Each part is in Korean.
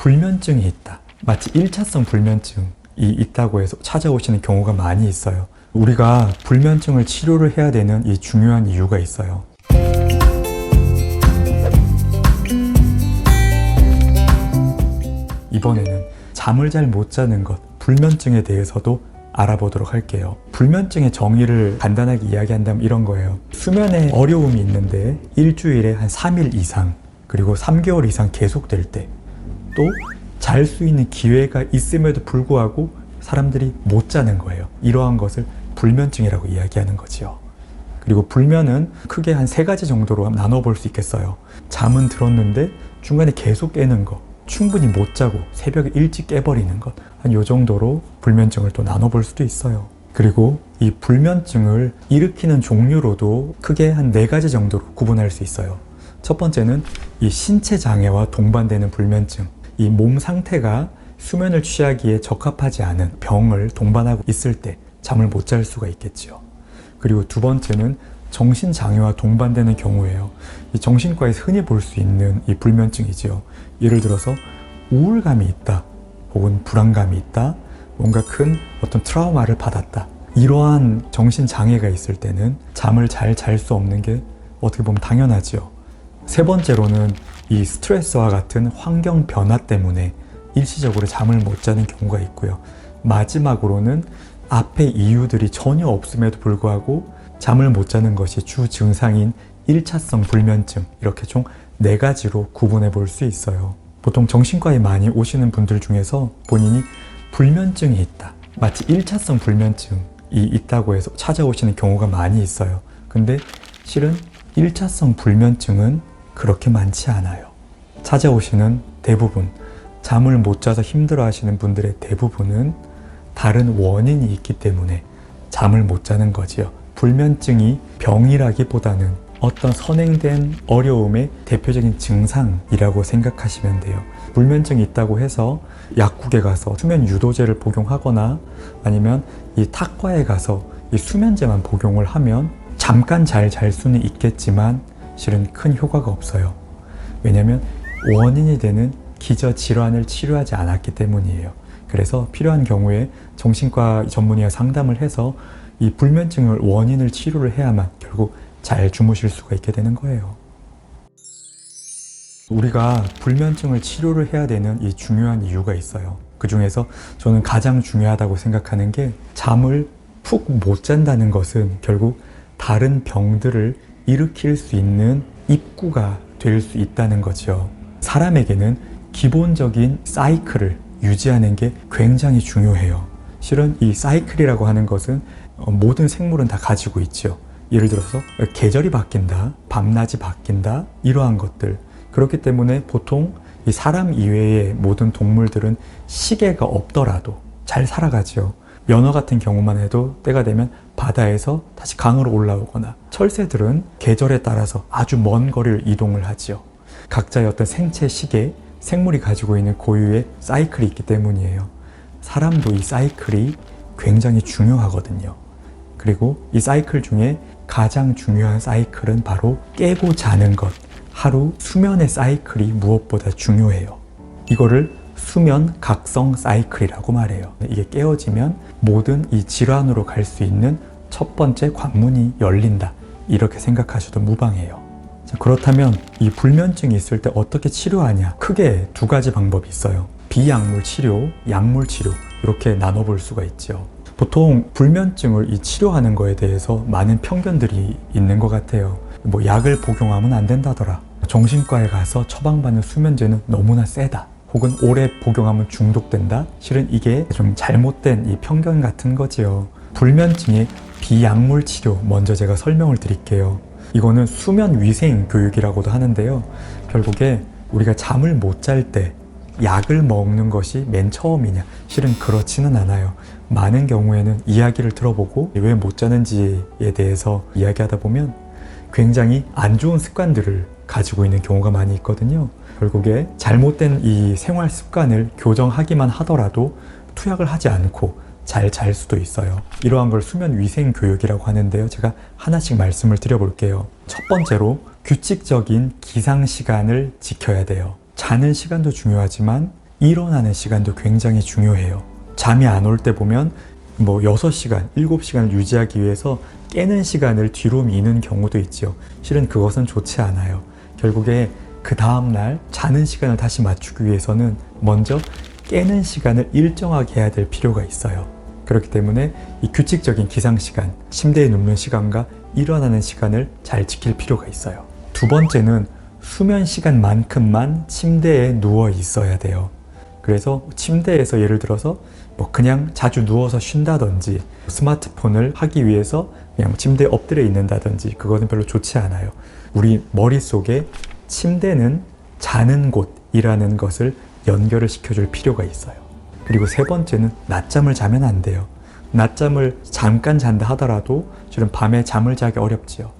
불면증이 있다. 마치 1차성 불면증이 있다고 해서 찾아오시는 경우가 많이 있어요. 우리가 불면증을 치료를 해야 되는 이 중요한 이유가 있어요. 이번에는 잠을 잘 못 자는 것, 불면증에 대해서도 알아보도록 할게요. 불면증의 정의를 간단하게 이야기한다면 이런 거예요. 수면에 어려움이 있는데 일주일에 한 3일 이상 그리고 3개월 이상 계속될 때, 또 잘 수 있는 기회가 있음에도 불구하고 사람들이 못 자는 거예요. 이러한 것을 불면증이라고 이야기하는 거지요. 그리고 불면은 크게 한 3가지 정도로 나눠볼 수 있겠어요. 잠은 들었는데 중간에 계속 깨는 거, 충분히 못 자고 새벽에 일찍 깨버리는 것, 한 요 정도로 불면증을 또 나눠볼 수도 있어요. 그리고 이 불면증을 일으키는 종류로도 크게 한 4가지 정도로 구분할 수 있어요. 첫 번째는 이 신체 장애와 동반되는 불면증, 이 몸 상태가 수면을 취하기에 적합하지 않은 병을 동반하고 있을 때 잠을 못 잘 수가 있겠죠. 그리고 두 번째는 정신장애와 동반되는 경우예요. 이 정신과에서 흔히 볼 수 있는 이 불면증이죠. 예를 들어서 우울감이 있다, 혹은 불안감이 있다, 뭔가 큰 어떤 트라우마를 받았다, 이러한 정신장애가 있을 때는 잠을 잘 잘 수 없는 게 어떻게 보면 당연하죠. 세 번째로는 이 스트레스와 같은 환경 변화 때문에 일시적으로 잠을 못 자는 경우가 있고요. 마지막으로는 앞에 이유들이 전혀 없음에도 불구하고 잠을 못 자는 것이 주 증상인 1차성 불면증, 이렇게 총 4가지로 구분해 볼 수 있어요. 보통 정신과에 많이 오시는 분들 중에서 본인이 불면증이 있다, 마치 1차성 불면증이 있다고 해서 찾아오시는 경우가 많이 있어요. 근데 실은 1차성 불면증은 그렇게 많지 않아요. 찾아오시는 대부분, 잠을 못 자서 힘들어 하시는 분들의 대부분은 다른 원인이 있기 때문에 잠을 못 자는 거지요. 불면증이 병이라기보다는 어떤 선행된 어려움의 대표적인 증상이라고 생각하시면 돼요. 불면증이 있다고 해서 약국에 가서 수면 유도제를 복용하거나 아니면 이 탁과에 가서 이 수면제만 복용을 하면 잠깐 잘 수는 있겠지만 실은 큰 효과가 없어요. 왜냐하면 원인이 되는 기저질환을 치료하지 않았기 때문이에요. 그래서 필요한 경우에 정신과 전문의와 상담을 해서 이 불면증을 원인을 치료를 해야만 결국 잘 주무실 수가 있게 되는 거예요. 우리가 불면증을 치료를 해야 되는 이 중요한 이유가 있어요. 그 중에서 저는 가장 중요하다고 생각하는 게, 잠을 푹 못 잔다는 것은 결국 다른 병들을 일으킬 수 있는 입구가 될 수 있다는 거죠. 사람에게는 기본적인 사이클을 유지하는 게 굉장히 중요해요. 실은 이 사이클이라고 하는 것은 모든 생물은 다 가지고 있죠. 예를 들어서 계절이 바뀐다, 밤낮이 바뀐다, 이러한 것들. 그렇기 때문에 보통 이 사람 이외의 모든 동물들은 시계가 없더라도 잘 살아가죠. 연어 같은 경우만 해도 때가 되면 바다에서 다시 강으로 올라오거나, 철새들은 계절에 따라서 아주 먼 거리를 이동을 하지요. 각자의 어떤 생체 시계, 생물이 가지고 있는 고유의 사이클이 있기 때문이에요. 사람도 이 사이클이 굉장히 중요하거든요. 그리고 이 사이클 중에 가장 중요한 사이클은 바로 깨고 자는 것, 하루 수면의 사이클이 무엇보다 중요해요. 이거를 수면 각성 사이클이라고 말해요. 이게 깨어지면 모든 이 질환으로 갈 수 있는 첫 번째 관문이 열린다, 이렇게 생각하셔도 무방해요. 자, 그렇다면 이 불면증이 있을 때 어떻게 치료하냐? 크게 2가지 방법이 있어요. 비약물 치료, 약물 치료, 이렇게 나눠볼 수가 있죠. 보통 불면증을 치료하는 거에 대해서 많은 편견들이 있는 것 같아요. 뭐 약을 복용하면 안 된다더라, 정신과에 가서 처방받는 수면제는 너무나 세다, 혹은 오래 복용하면 중독된다. 실은 이게 좀 잘못된 이 편견 같은 거지요. 불면증의 비약물 치료, 먼저 제가 설명을 드릴게요. 이거는 수면 위생 교육이라고도 하는데요. 결국에 우리가 잠을 못 잘 때 약을 먹는 것이 맨 처음이냐? 실은 그렇지는 않아요. 많은 경우에는 이야기를 들어보고 왜 못 자는지에 대해서 이야기하다 보면 굉장히 안 좋은 습관들을 가지고 있는 경우가 많이 있거든요. 결국에 잘못된 이 생활 습관을 교정하기만 하더라도 투약을 하지 않고 잘 잘 수도 있어요. 이러한 걸 수면 위생 교육이라고 하는데요. 제가 하나씩 말씀을 드려볼게요. 첫 번째로 규칙적인 기상 시간을 지켜야 돼요. 자는 시간도 중요하지만 일어나는 시간도 굉장히 중요해요. 잠이 안 올 때 보면 6시간, 7시간을 유지하기 위해서 깨는 시간을 뒤로 미는 경우도 있죠. 실은 그것은 좋지 않아요. 결국에 그 다음날 자는 시간을 다시 맞추기 위해서는 먼저 깨는 시간을 일정하게 해야 될 필요가 있어요. 그렇기 때문에 이 규칙적인 기상시간, 침대에 눕는 시간과 일어나는 시간을 잘 지킬 필요가 있어요. 두 번째는 수면 시간만큼만 침대에 누워 있어야 돼요. 그래서 침대에서 예를 들어서 그냥 자주 누워서 쉰다든지 스마트폰을 하기 위해서 그냥 침대에 엎드려 있는다든지 그것은 별로 좋지 않아요. 우리 머릿속에 침대는 자는 곳이라는 것을 연결을 시켜줄 필요가 있어요. 그리고 세 번째는 낮잠을 자면 안 돼요. 낮잠을 잠깐 잔다 하더라도 실은 밤에 잠을 자기 어렵지요.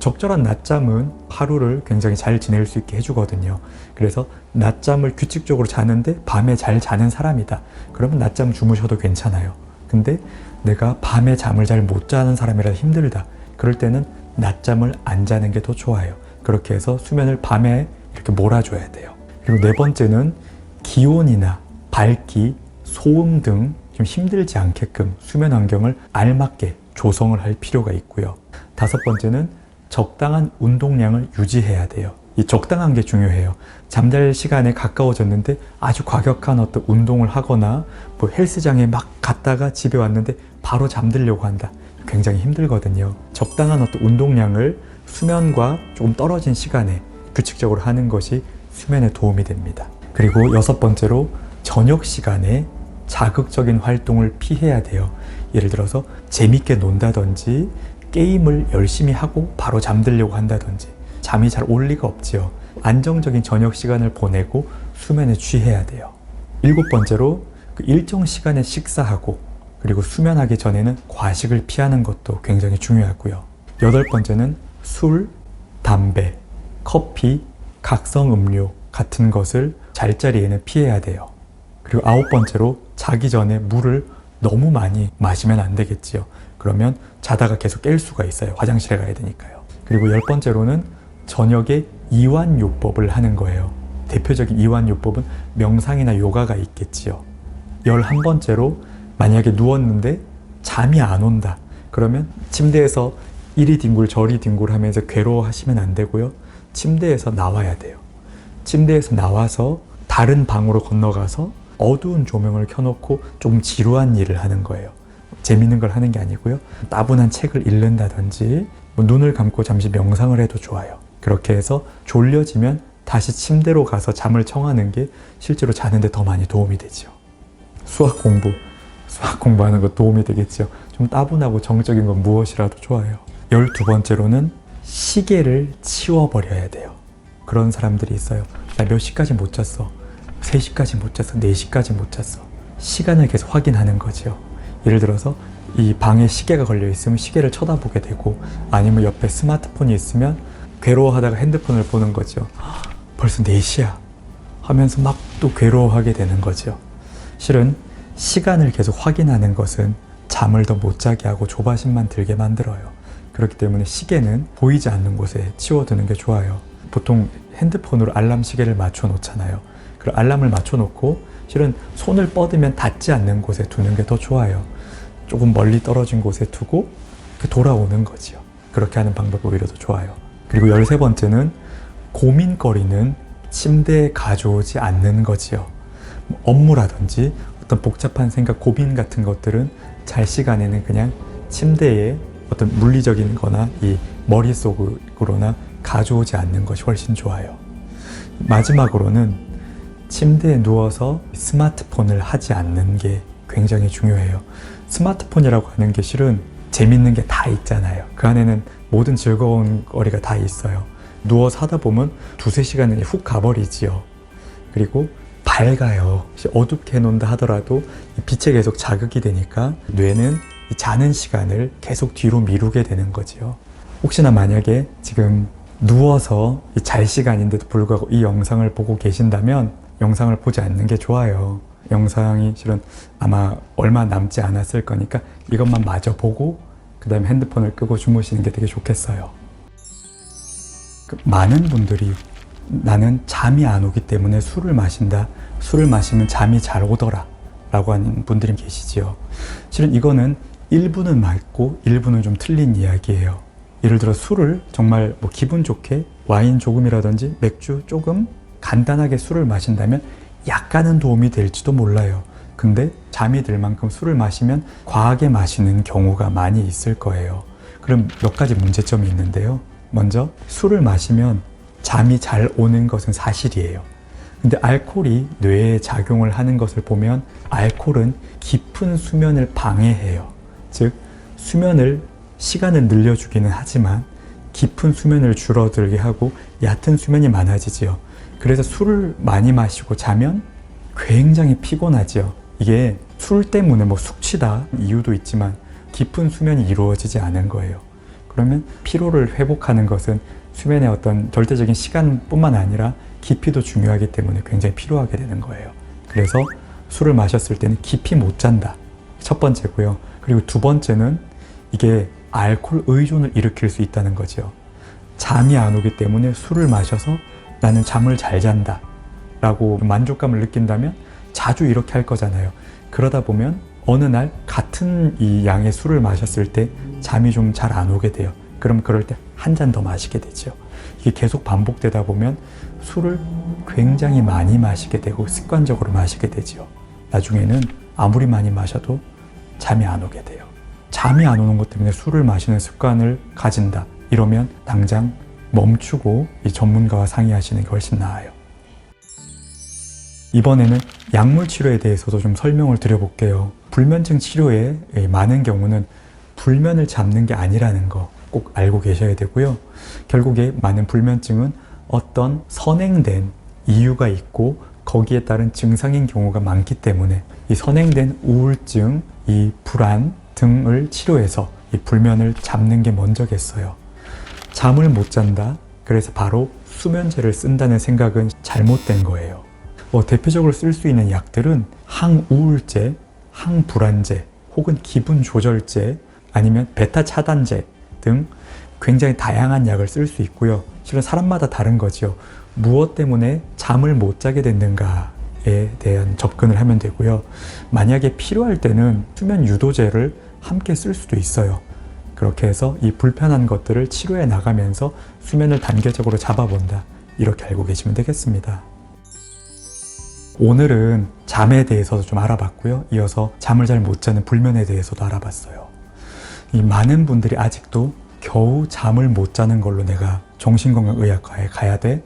적절한 낮잠은 하루를 굉장히 잘 지낼 수 있게 해주거든요. 그래서 낮잠을 규칙적으로 자는데 밤에 잘 자는 사람이다. 그러면 낮잠 주무셔도 괜찮아요. 근데 내가 밤에 잠을 잘 못 자는 사람이라 힘들다. 그럴 때는 낮잠을 안 자는 게 더 좋아요. 그렇게 해서 수면을 밤에 이렇게 몰아줘야 돼요. 그리고 네 번째는 기온이나 밝기, 소음 등 좀 힘들지 않게끔 수면 환경을 알맞게 조성을 할 필요가 있고요. 다섯 번째는 적당한 운동량을 유지해야 돼요. 이 적당한 게 중요해요. 잠잘 시간에 가까워졌는데 아주 과격한 어떤 운동을 하거나 헬스장에 막 갔다가 집에 왔는데 바로 잠들려고 한다. 굉장히 힘들거든요. 적당한 어떤 운동량을 수면과 조금 떨어진 시간에 규칙적으로 하는 것이 수면에 도움이 됩니다. 그리고 여섯 번째로 저녁 시간에 자극적인 활동을 피해야 돼요. 예를 들어서 재밌게 논다든지 게임을 열심히 하고 바로 잠들려고 한다든지 잠이 잘 올 리가 없지요. 안정적인 저녁 시간을 보내고 수면에 취해야 돼요. 일곱 번째로 일정 시간에 식사하고 그리고 수면하기 전에는 과식을 피하는 것도 굉장히 중요하고요. 여덟 번째는 술, 담배, 커피, 각성 음료 같은 것을 잠자리에는 피해야 돼요. 그리고 아홉 번째로 자기 전에 물을 너무 많이 마시면 안 되겠지요. 그러면 자다가 계속 깰 수가 있어요. 화장실에 가야 되니까요. 그리고 열 번째로는 저녁에 이완요법을 하는 거예요. 대표적인 이완요법은 명상이나 요가가 있겠지요. 11번째로 만약에 누웠는데 잠이 안 온다. 그러면 침대에서 이리 뒹굴 저리 뒹굴 하면서 괴로워하시면 안 되고요. 침대에서 나와야 돼요. 침대에서 나와서 다른 방으로 건너가서 어두운 조명을 켜놓고 좀 지루한 일을 하는 거예요. 재밌는 걸 하는 게 아니고요. 따분한 책을 읽는다든지 눈을 감고 잠시 명상을 해도 좋아요. 그렇게 해서 졸려지면 다시 침대로 가서 잠을 청하는 게 실제로 자는데 더 많이 도움이 되죠. 수학 공부하는 거 도움이 되겠죠. 좀 따분하고 정적인 건 무엇이라도 좋아요. 12번째로는 시계를 치워버려야 돼요. 그런 사람들이 있어요. 나 몇 시까지 못 잤어. 3시까지 못 잤어. 4시까지 못 잤어. 시간을 계속 확인하는 거죠. 예를 들어서 이 방에 시계가 걸려 있으면 시계를 쳐다보게 되고 아니면 옆에 스마트폰이 있으면 괴로워하다가 핸드폰을 보는 거죠. 벌써 4시야 하면서 막 또 괴로워하게 되는 거죠. 실은 시간을 계속 확인하는 것은 잠을 더 못 자게 하고 조바심만 들게 만들어요. 그렇기 때문에 시계는 보이지 않는 곳에 치워두는 게 좋아요. 보통 핸드폰으로 알람 시계를 맞춰 놓잖아요. 그 알람을 맞춰 놓고 실은 손을 뻗으면 닿지 않는 곳에 두는 게 더 좋아요. 조금 멀리 떨어진 곳에 두고 돌아오는 거지요. 그렇게 하는 방법이 오히려 더 좋아요. 그리고 13번째는 고민거리는 침대에 가져오지 않는 거지요. 업무라든지 어떤 복잡한 생각, 고민 같은 것들은 잘 시간에는 그냥 침대에 어떤 물리적인 거나 이 머릿속으로나 가져오지 않는 것이 훨씬 좋아요. 마지막으로는 침대에 누워서 스마트폰을 하지 않는 게 굉장히 중요해요. 스마트폰이라고 하는 게 실은 재밌는 게 다 있잖아요. 그 안에는 모든 즐거운 거리가 다 있어요. 누워서 하다 보면 2-3시간이 훅 가버리지요. 그리고 밝아요. 어둡게 해놓는다 하더라도 빛에 계속 자극이 되니까 뇌는 자는 시간을 계속 뒤로 미루게 되는 거지요. 혹시나 만약에 지금 누워서 잘 시간인데도 불구하고 이 영상을 보고 계신다면 영상을 보지 않는 게 좋아요. 영상이 실은 아마 얼마 남지 않았을 거니까 이것만 마저 보고 그 다음에 핸드폰을 끄고 주무시는 게 되게 좋겠어요. 많은 분들이 나는 잠이 안 오기 때문에 술을 마신다. 술을 마시면 잠이 잘 오더라. 라고 하는 분들이 계시지요. 실은 이거는 일부는 맞고 일부는 좀 틀린 이야기예요. 예를 들어 술을 정말 뭐 기분 좋게 와인 조금이라든지 맥주 조금 간단하게 술을 마신다면 약간은 도움이 될지도 몰라요. 근데 잠이 들 만큼 술을 마시면 과하게 마시는 경우가 많이 있을 거예요. 그럼 몇 가지 문제점이 있는데요. 먼저 술을 마시면 잠이 잘 오는 것은 사실이에요. 근데 알코올이 뇌에 작용을 하는 것을 보면 알코올은 깊은 수면을 방해해요. 즉 시간을 늘려주기는 하지만 깊은 수면을 줄어들게 하고 얕은 수면이 많아지지요. 그래서 술을 많이 마시고 자면 굉장히 피곤하지요. 이게 술 때문에 뭐 숙취다 이유도 있지만 깊은 수면이 이루어지지 않은 거예요. 그러면 피로를 회복하는 것은 수면의 어떤 절대적인 시간뿐만 아니라 깊이도 중요하기 때문에 굉장히 필요하게 되는 거예요. 그래서 술을 마셨을 때는 깊이 못 잔다. 첫 번째고요. 그리고 두 번째는 이게 알코올 의존을 일으킬 수 있다는 거죠. 잠이 안 오기 때문에 술을 마셔서 나는 잠을 잘 잔다 라고 만족감을 느낀다면 자주 이렇게 할 거잖아요. 그러다 보면 어느 날 같은 이 양의 술을 마셨을 때 잠이 좀 잘 안 오게 돼요. 그럼 그럴 때 한 잔 더 마시게 되죠. 이게 계속 반복되다 보면 술을 굉장히 많이 마시게 되고 습관적으로 마시게 되죠. 나중에는 아무리 많이 마셔도 잠이 안 오게 돼요. 잠이 안 오는 것 때문에 술을 마시는 습관을 가진다. 이러면 당장 멈추고 이 전문가와 상의하시는 게 훨씬 나아요. 이번에는 약물 치료에 대해서도 좀 설명을 드려볼게요. 불면증 치료의 많은 경우는 불면을 잡는 게 아니라는 거 꼭 알고 계셔야 되고요. 결국에 많은 불면증은 어떤 선행된 이유가 있고 거기에 따른 증상인 경우가 많기 때문에 이 선행된 우울증, 이 불안 등을 치료해서 이 불면을 잡는 게 먼저겠어요. 잠을 못 잔다. 그래서 바로 수면제를 쓴다는 생각은 잘못된 거예요. 대표적으로 쓸 수 있는 약들은 항우울제, 항불안제, 혹은 기분 조절제, 아니면 베타 차단제 등 굉장히 다양한 약을 쓸 수 있고요. 실은 사람마다 다른 거죠. 무엇 때문에 잠을 못 자게 됐는가에 대한 접근을 하면 되고요. 만약에 필요할 때는 수면 유도제를 함께 쓸 수도 있어요. 그렇게 해서 이 불편한 것들을 치료해 나가면서 수면을 단계적으로 잡아본다. 이렇게 알고 계시면 되겠습니다. 오늘은 잠에 대해서도 좀 알아봤고요. 이어서 잠을 잘 못 자는 불면에 대해서도 알아봤어요. 이 많은 분들이 아직도 겨우 잠을 못 자는 걸로 내가 정신건강의학과에 가야 돼?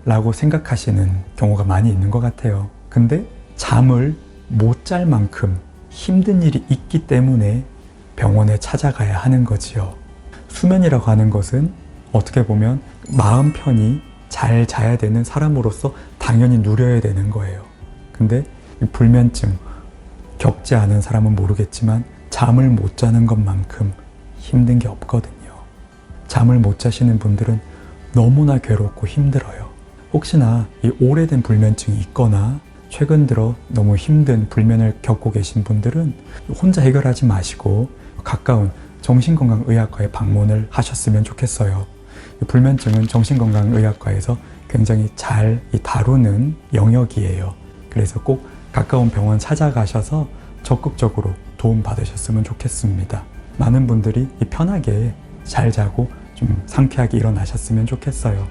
라고 생각하시는 경우가 많이 있는 것 같아요. 근데 잠을 못 잘 만큼 힘든 일이 있기 때문에 병원에 찾아가야 하는 거지요. 수면이라고 하는 것은 어떻게 보면 마음 편히 잘 자야 되는 사람으로서 당연히 누려야 되는 거예요. 근데 이 불면증 겪지 않은 사람은 모르겠지만 잠을 못 자는 것만큼 힘든 게 없거든요. 잠을 못 자시는 분들은 너무나 괴롭고 힘들어요. 혹시나 이 오래된 불면증이 있거나 최근 들어 너무 힘든 불면을 겪고 계신 분들은 혼자 해결하지 마시고 가까운 정신건강의학과에 방문을 하셨으면 좋겠어요. 불면증은 정신건강의학과에서 굉장히 잘 다루는 영역이에요. 그래서 꼭 가까운 병원 찾아가셔서 적극적으로 도움 받으셨으면 좋겠습니다. 많은 분들이 편하게 잘 자고 좀 상쾌하게 일어나셨으면 좋겠어요.